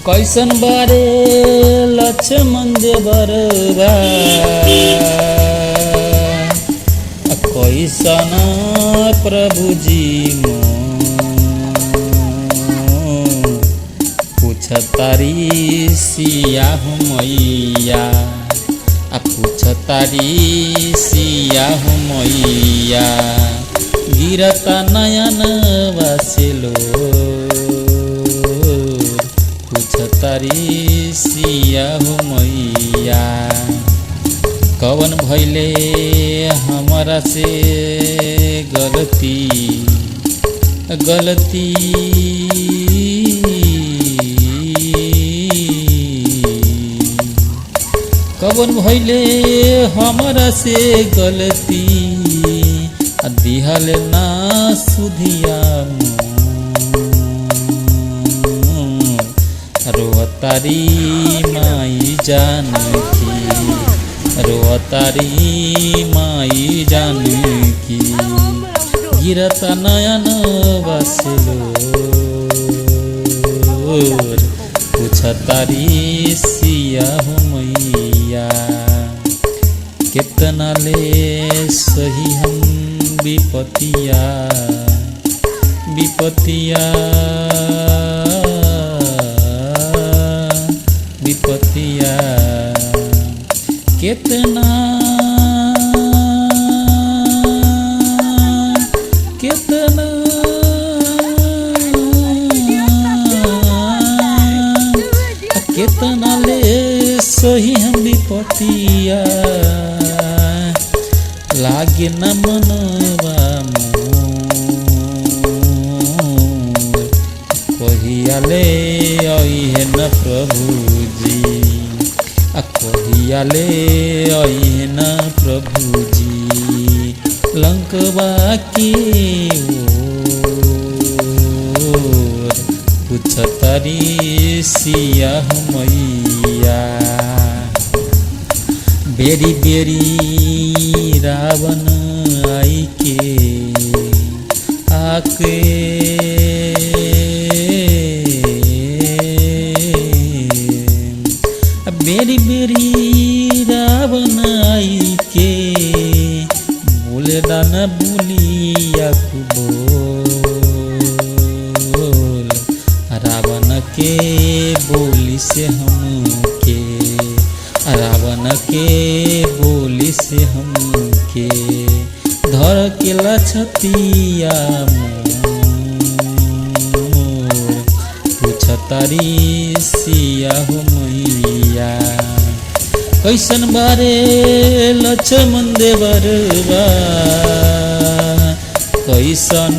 कैसन बारे लक्ष्मण देवरबा कैसन प्रभु जी पूछतारी सिया मैया पूछतारी सिया मैया गिरता नयन वासिलो पूछतारी सिया मैया कवन भैले हमारा से गलती गलती कवन भैले हमारा से गलती दिहल ना सुधिया रोतारी माई जानकी रोतारी माई जानकी गिरता नयन बसलो पूछतारी सिया मैया कितना ले सही हम विपतिया विपतिया विपतिया कितना कितना कितना ले सही हम विपतिया लागे न मनवा मोर कहिया ले अइहे न प्रभु जी कहिया ले अइहे न प्रभु जी लंकवा की ओर पूछतारी सिया मैया बेरी बेरी रावण आई के आके बेरी बेरी रावण आई के बोले दाना बोलिया बोल रावण के बोली से हमके रावण के बोली से हमके धर के लछतिया मोर पूछतारी सिया मैया कैसन बारे लक्ष्मण देवरबा कैसन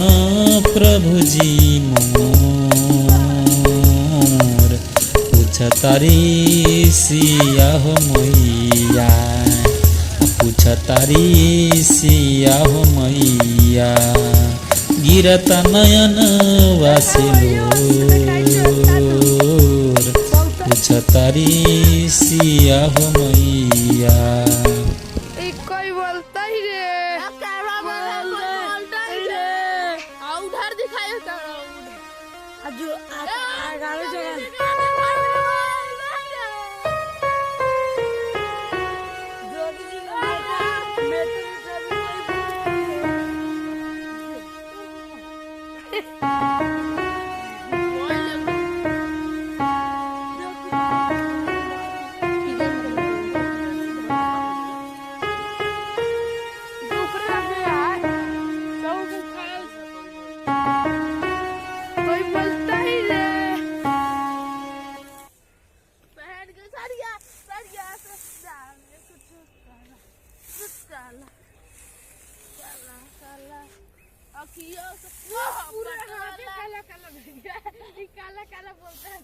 प्रभु जी मोर पूछतारी सिया मैया पूछतारी सिया मैया गिरता नयन वासिलो पूछतारी सिया मैया कोई बोलता ही रे उधर दिखाई जो पूरा काला काला काला काला बोलते हैं